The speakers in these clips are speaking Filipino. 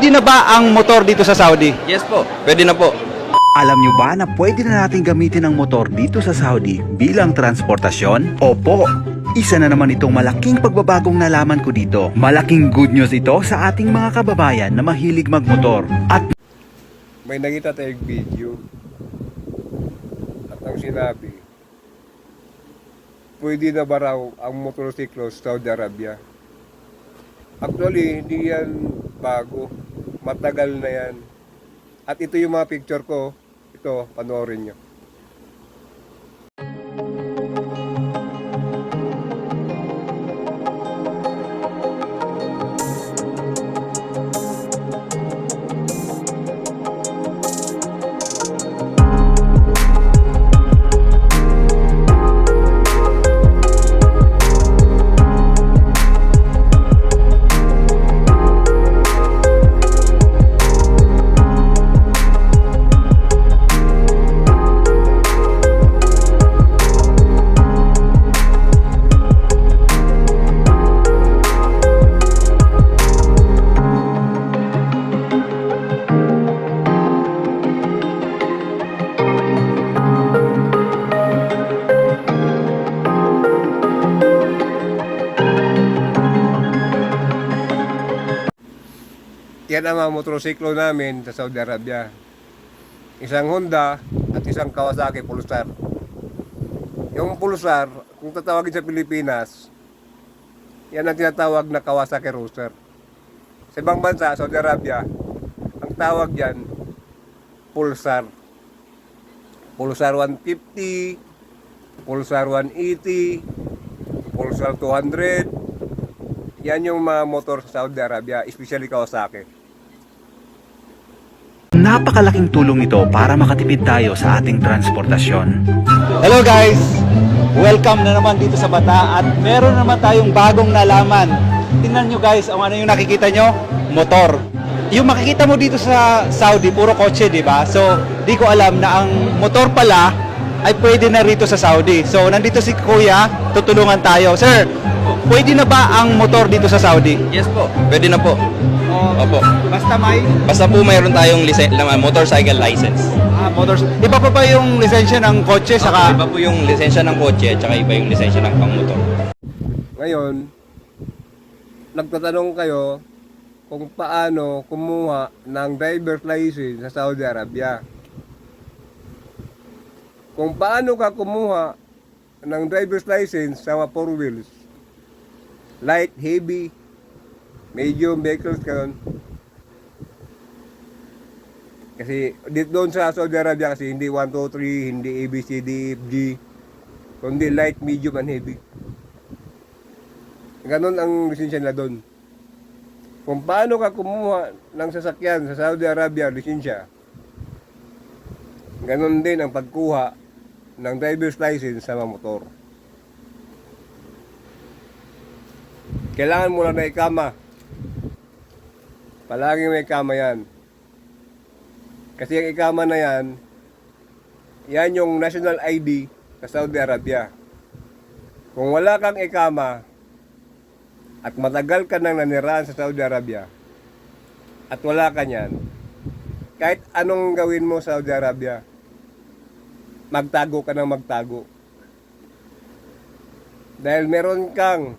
pwede na ba ang motor dito sa Saudi? Yes po, pwede na po. Alam nyo ba na pwede na natin gamitin ang motor dito sa Saudi bilang transportasyon? Opo! Isa na naman itong malaking pagbabagong nalaman ko dito. Malaking good news ito sa ating mga kababayan na mahilig magmotor. At May nakita tayong video at ang sinabi, pwede na ba raw ang motorsiklo sa Saudi Arabia? Actually, hindi yan bago. Matagal na yan. At ito yung mga picture ko. Ito, panoorin nyo. Yan ang mga motorsiklo namin sa Saudi Arabia. Isang Honda at isang Kawasaki Pulsar. Yung Pulsar, kung tatawagin sa Pilipinas, yan ang tinatawag na Kawasaki Roadster. Sa ibang bansa, Saudi Arabia, ang tawag yan, Pulsar. Pulsar 150, Pulsar 180, Pulsar 200. Yan yung mga motor sa Saudi Arabia, especially Kawasaki. napakalaking tulong ito para makatipid tayo sa ating transportasyon. Hello guys! Welcome na naman dito sa Bata at meron naman tayong bagong nalaman. Tingnan nyo guys, ang ano yung nakikita nyo? Motor. Yung makikita mo dito sa Saudi, puro kotse, di ba? So, di ko alam na ang motor pala ay pwede na rito sa Saudi. So, nandito si Kuya, tutulungan tayo. Sir, pwede na ba ang motor dito sa Saudi? Yes po, pwede na po. Opo. Basta po mayroon tayong motorcycle license. motors. Iba pa ba yung lisensya ng kotse saka Iba po yung lisensya ng kotse at saka iba yung lisensya ng pangmotor. Ngayon, nagtatanong kayo kung paano kumuha ng driver's license sa Saudi Arabia. Kung paano ka kumuha ng driver's license sa mga 4 wheels, light, heavy, medium vehicles karon. Kasi dito doon sa Saudi Arabia kasi hindi 1, 2, 3, hindi A, B, C, D, F, G, kundi light, medium, and heavy. Ganon ang lisensya nila doon. Kung paano ka kumuha ng sasakyan sa Saudi Arabia, lisensya, ganon din ang pagkuha ng driver's license sa mga motor. Kailangan mo lang na ikama. Palaging may ikama yan. Kasi yung ikama na yan, yan yung national ID sa Saudi Arabia. Kung wala kang ikama, at matagal ka nang nanirahan sa Saudi Arabia, at wala ka niyan, kahit anong gawin mo sa Saudi Arabia, magtago ka ng magtago. Dahil meron kang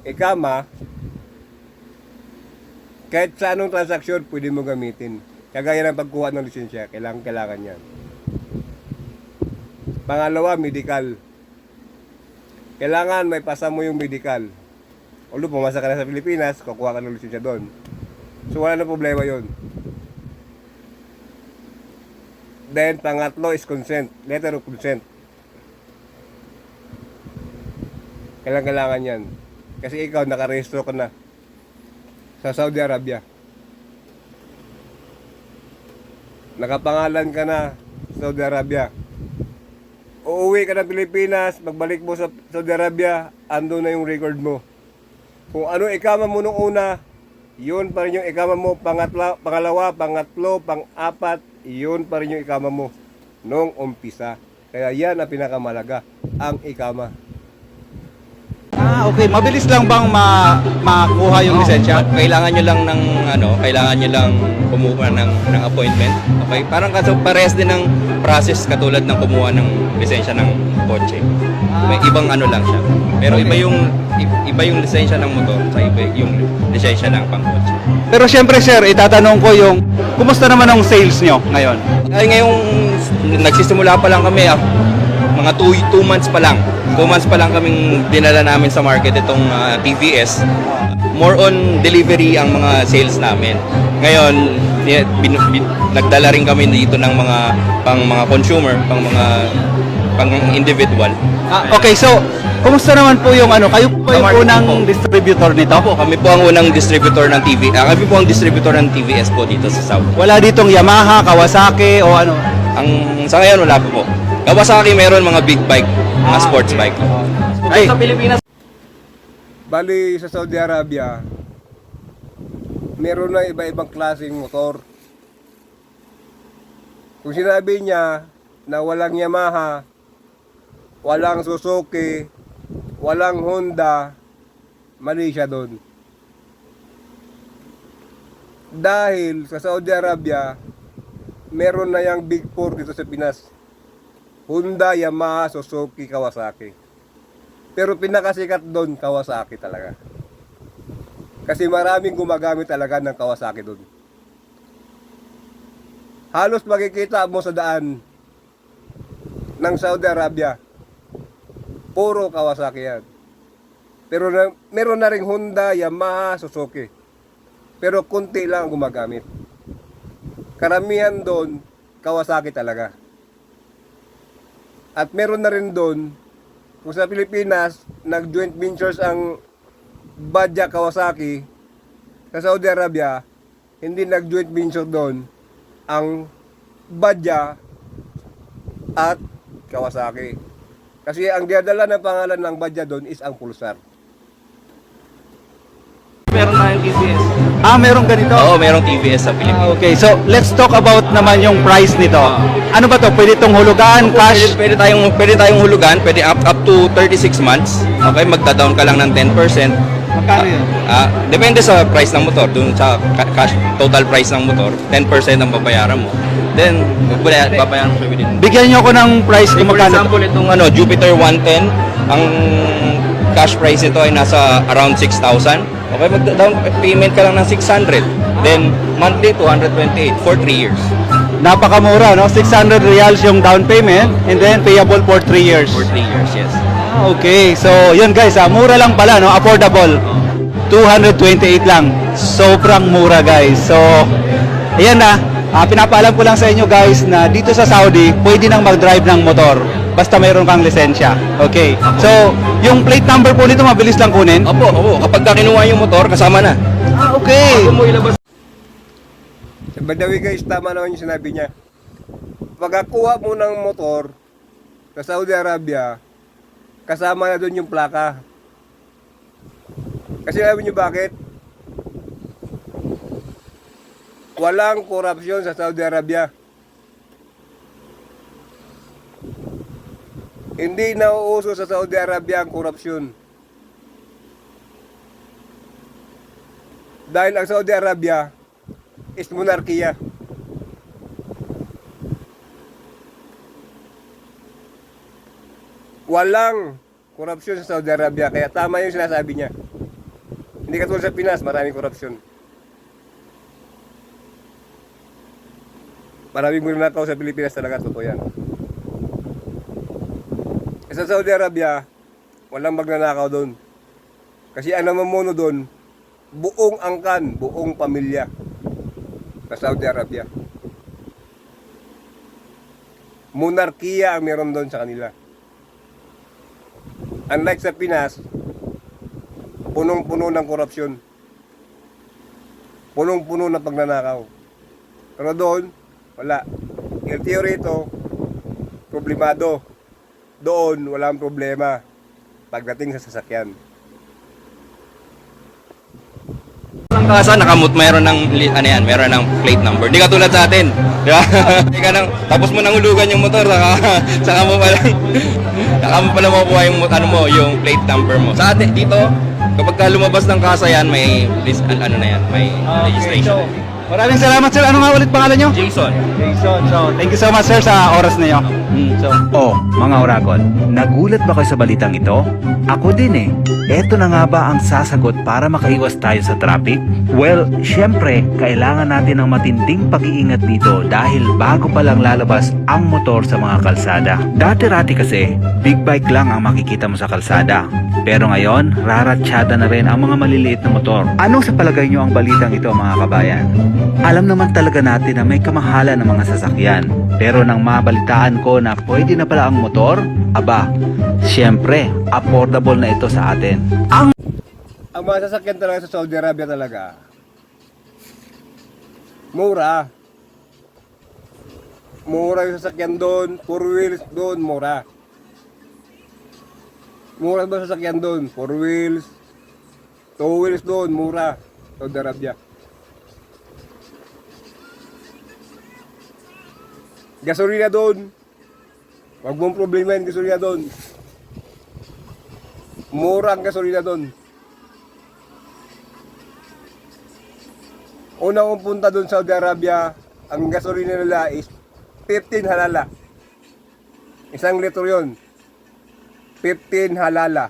ikama, kahit sa anong transaksyon, pwede mo gamitin. Kagaya ng pagkuha ng lisensya, kailangan yan. Pangalawa, medical. Kailangan may pasa mo yung medical. Although pumasa ka na sa Pilipinas, kukuha ka ng lisensya doon. So wala na problema yun. Then pangatlo is consent, letter of consent. Kailangan yan. Kasi ikaw nakarehistro ka na sa Saudi Arabia. Nakapangalan ka na sa Saudi Arabia. Uuwi ka ng Pilipinas, magbalik mo sa Saudi Arabia, ando na yung record mo. Kung ano ikama mo nung una, yun pa rin yung ikama mo. Pangalawa, pangatlo, pang-apat, yun pa rin yung ikama mo nung umpisa. Kaya yan ang pinakamalaga, ang ikama. Okay. Mabilis lang bang makuha yung lisensya? Kailangan nyo lang ng kailangan nyo lang kumuha ng appointment. Okay? Parang parehas din ng process katulad ng kumuha ng lisensya ng kotse. May ibang lang siya. Pero iba yung lisensya ng motor sa iba yung lisensya ng pangkotse. Pero syempre sir, itatanong ko yung, kumusta naman ang sales nyo ngayon? Ay ngayong nagsisimula pa lang kami, mga 2 months pa lang. 2 months pa lang kaming dinala namin sa market itong TVS. More on delivery ang mga sales namin. Ngayon, nagdala rin kami dito ng mga consumer, pang individual. Okay, so kumusta naman po yung kayo po yung Sa market unang po. distributor nito? Kami po ang unang distributor ng kami po ang distributor ng TVS po dito sa South. Wala ditong Yamaha, Kawasaki o ano? Sa ngayon wala po. Kawasaki meron mga big bike, mga sports bike. Ay, Sa Pilipinas Bali sa Saudi Arabia, meron na iba-ibang klaseng motor. Kung sinabi niya na walang Yamaha, walang Suzuki, walang Honda, mali siya doon. Dahil sa Saudi Arabia, meron na yung Big Four dito sa Pinas. Honda, Yamaha, Suzuki, Kawasaki. Pero pinakasikat doon, Kawasaki talaga. Kasi maraming gumagamit talaga ng Kawasaki doon. Halos makikita mo sa daan ng Saudi Arabia, puro Kawasaki yan. Pero meron na ring Honda, Yamaha, Suzuki. Pero kunti lang ang gumagamit. Karamihan doon, Kawasaki talaga. At meron na rin doon, kung sa Pilipinas, nag-joint ventures ang Badja Kawasaki, sa Saudi Arabia, hindi nag-joint venture doon ang Badja at Kawasaki. Kasi ang diadala ng pangalan ng Badja doon is ang Pulsar. meron na yung TVS. meron ganito? Oo, merong TVS sa Pilipinas. Okay, so let's talk about naman yung price nito. Ano ba to? Pwede itong hulugan, cash? Pwede tayong hulugan, pwede up to 36 months. Okay, magda-down ka lang ng 10%. Magkano yun? Depende sa price ng motor, dun sa cash total price ng motor, 10% ang babayaran mo. Then, babayaran mo siya within. Bigyan nyo ako ng price kung For magkano. example, itong Jupiter 110, ang cash price nito ay nasa around 6,000. Okay, mag-down payment ka lang ng 600. Then, monthly 228 for 3 years. Napakamura, no? 600 reals yung down payment and then payable for 3 years. For 3 years, yes. Okay, so yun guys, mura lang pala, no? Affordable. 228 lang. Sobrang mura guys. So, ayan na. Pinapaalam ko lang sa inyo guys na dito sa Saudi, pwede nang mag-drive ng motor. Basta mayroon kang lisensya. Okay. So, yung plate number po nito mabilis lang kunin? Opo. Kapag kinuha yung motor, kasama na. Okay. Bago mo ilabas. Sa Badawi guys, tama naman yung sinabi niya. Pagkakuha mo ng motor sa Saudi Arabia, kasama na doon yung plaka. Kasi alam niyo bakit? Walang korupsyon sa Saudi Arabia. Hindi nauuso sa Saudi Arabia ang korupsyon. Dahil ang Saudi Arabia is monarkiya. Walang korupsyon sa Saudi Arabia, kaya tama yung sinasabi niya. Hindi katulad sa Pinas, maraming korupsyon. Maraming magnanakaw sa Pilipinas talaga, totoo yan. Sa Saudi Arabia, walang magnanakaw doon. Kasi ang namumuno doon, buong angkan, buong pamilya sa Saudi Arabia. Monarkiya ang meron doon sa kanila. Unlike sa Pinas, punong-puno ng korupsyon. Punong-puno ng pagnanakaw. Pero doon, wala. LTO rito, problemado. Doon, walang problema pagdating sa sasakyan. kalakasan, meron ng, ano yan, meron ng plate number. Di katulad sa atin. Di ba? Di ka nang, tapos mo nang hulugan yung motor, saka mo pala makukuha yung, ano mo, yung plate number mo. Sa atin, dito, kapag ka lumabas ng kasa yan, may, ano na yan, may registration. Maraming salamat sir. Ano nga ulit pangalan nyo? Jason. Jason. So, thank you so much sir sa oras niyo. Oh, mga Oragon, nagulat ba kayo sa balitang ito? Ako din eh. Eto na nga ba ang sasagot para makaiwas tayo sa traffic? Well, syempre, kailangan natin ng matinding pag-iingat dito dahil bago pa lang lalabas ang motor sa mga kalsada. Dati-rati kasi, big bike lang ang makikita mo sa kalsada. Pero ngayon, raratsyada na rin ang mga maliliit na motor. Anong sa palagay nyo ang balitang ito mga kabayan? Alam naman talaga natin na may kamahalan ng mga sasakyan. Pero nang mabalitaan ko na pwede na pala ang motor, aba, syempre, affordable na ito sa atin. Ang mga sasakyan talaga sa Saudi Arabia talaga, mura. Mura yung sasakyan doon, 4 wheels doon, mura. Mura ba sasakyan doon? 4 wheels, 2 wheels doon, mura. Saudi Arabia. Gasolina doon. Wag mong problema yung gasolina doon. Mura ang gasolina doon. Una kong punta doon sa Saudi Arabia, ang gasolina nila is 15 halala. Isang litro yun. 15 halala.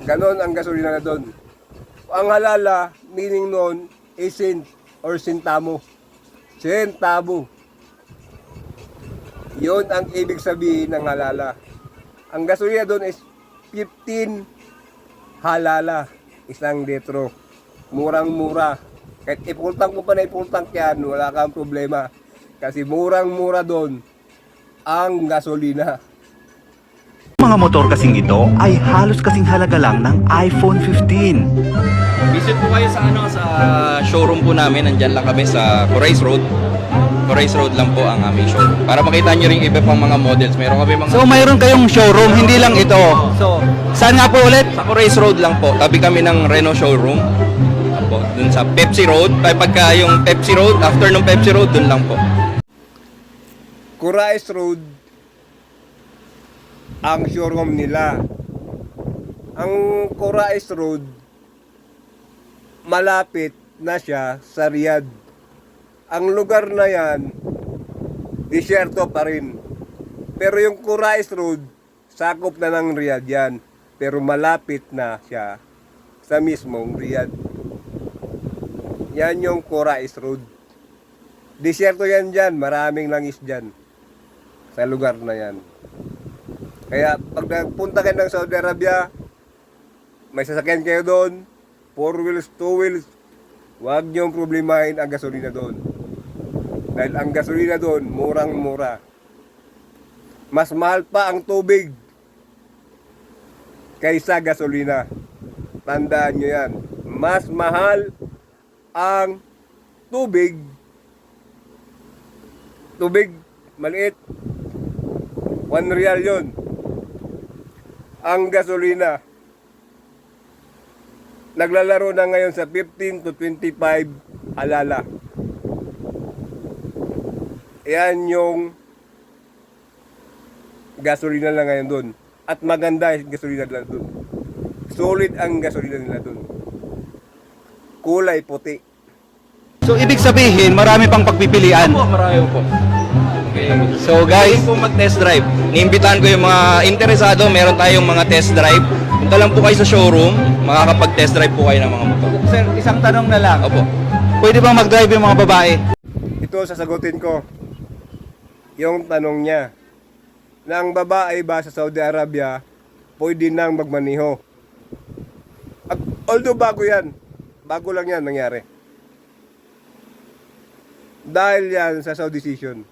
Ganon ang gasolina na doon. Ang halala, meaning noon, is cent or centamo. Centavo. Yun ang ibig sabihin ng halala. Ang gasolina doon is 15 halala. Isang litro. Murang-mura. Kahit ipultang ko pa na ipultang yan, wala kang problema. Kasi murang-mura doon ang gasolina. Mga motor kasing ito ay halos kasing halaga lang ng iPhone 15. Visit po kayo sa sa showroom po namin. Nandiyan lang kami sa Corais Road. Corais Road lang po ang aming showroom. Para makita nyo rin iba pang mga models. Meron kami mga... So, mayroon kayong showroom, hindi lang ito. So, saan nga po ulit? Sa Corais Road lang po. Tabi kami ng Renault showroom. Po, dun sa Pepsi Road. Pagka yung Pepsi Road, after ng Pepsi Road, dun lang po. Corais Road ang showroom nila. Ang Corais Road malapit na siya sa Riyadh. Ang lugar na yan disyerto pa rin. Pero yung Corais Road sakop na ng Riyadh yan. Pero malapit na siya sa mismong Riyadh. Yan yung Corais Road. Disyerto yan dyan, maraming langis dyan sa lugar na yan. Kaya pag nagpunta kayo ng Saudi Arabia, may sasakyan kayo doon, 4 wheels, 2 wheels, huwag niyong problemahin ang gasolina doon. Dahil ang gasolina doon, murang-mura. Mas mahal pa ang tubig kaysa gasolina. Tandaan nyo yan. Mas mahal ang tubig. Tubig, maliit. 1 real yun. Ang gasolina, naglalaro na ngayon sa 15 to 25 halala. Yan yung gasolina na ngayon doon. At maganda yung gasolina nila doon. Solid ang gasolina nila doon. Kulay puti. So, ibig sabihin, marami pang pagpipilian. Po, marami po. Okay. So, guys, Guys, po mag-test drive. Niimbitahan ko yung mga interesado, meron tayong mga test drive. Punta lang po kayo sa showroom, makakapag-test drive po kayo ng mga motor. sir, isang tanong na lang. Opo. Pwede bang mag-drive yung mga babae? Ito sasagutin ko. Yung tanong niya. Nang babae ba sa Saudi Arabia, pwede nang magmaniho? Although bago yan. Bago lang yan nangyari. Dahil yan sa Saudi decision.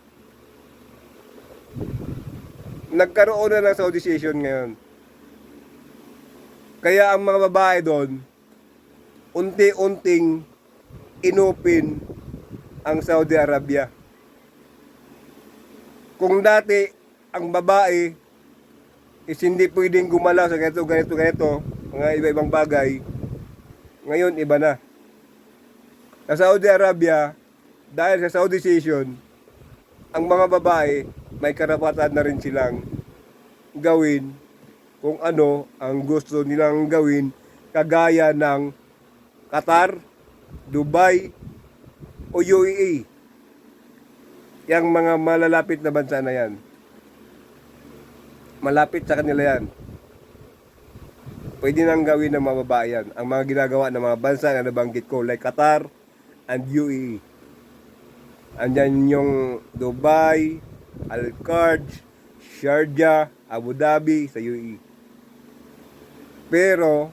Nagkaroon na ng Saudi decision ngayon. Kaya ang mga babae doon, unti-unting inupin ang Saudi Arabia. Kung dati, ang babae is hindi pwedeng gumalaw sa ganito, mga iba-ibang bagay, Ngayon, iba na. Sa Saudi Arabia, dahil sa Saudi Session, ang mga babae, may karapatan na rin silang gawin kung ano ang gusto nilang gawin, kagaya ng Qatar, Dubai, o UAE. Yang mga malalapit na bansa na yan. Malapit sa kanila yan. Pwede nang gawin ng mga babae yan. Ang mga ginagawa ng mga bansa na nabanggit ko, like Qatar and UAE. Andyan yung Dubai, Al-Kharj, Sharjah, Abu Dhabi sa UAE. Pero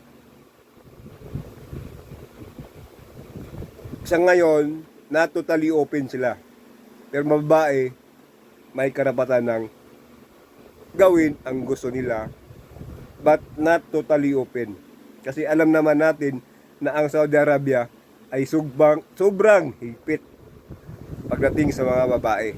sa ngayon, na totally open sila. Pero mga babae, may karapatan ng gawin ang gusto nila, but not totally open. Kasi alam naman natin na ang Saudi Arabia ay sobrang higpit pagdating sa mga babae.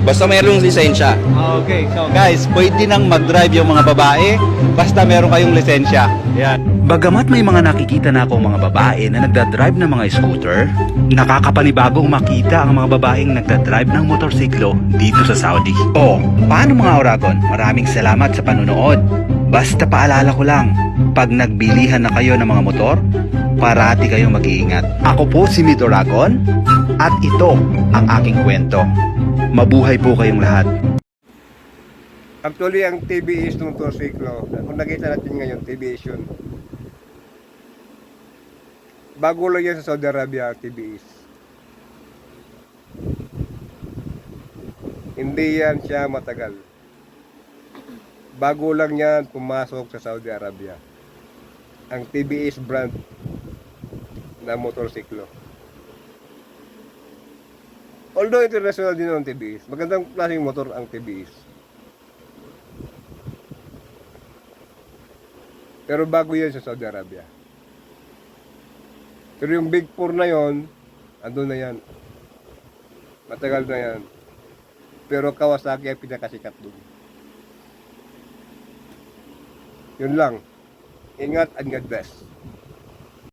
Basta mayroong lisensya. Okay, so guys, pwede nang mag-drive yung mga babae basta meron kayong lisensya. Yan. Bagamat may mga nakikita na akong mga babae na nagdadrive ng mga scooter, nakakapanibagong makita ang mga babaeng nagdadrive ng motorsiklo dito sa Saudi. Oh, paano mga Oragon? Maraming salamat sa panunood. Basta paalala ko lang, pag nagbilihan na kayo ng mga motor, parati kayong mag-iingat. Ako po si Mid Oragon at ito ang aking kwento. Mabuhay po kayong lahat. Actually, ang TBS ng motorsiklo, kung nakita natin ngayon, TBS yun. Bago lang yan sa Saudi Arabia, TBS. Hindi yan siya matagal. Bago lang yan pumasok sa Saudi Arabia. Ang TBS brand na motorsiklo. Although international din ang TBS, magandang klaseng motor ang TBS. Pero bago yan sa Saudi Arabia. Pero yung Big 4 na yon, andun na yan. Matagal na yan. Pero Kawasaki ay pinakasikat dun. Yun lang. Ingat and God bless.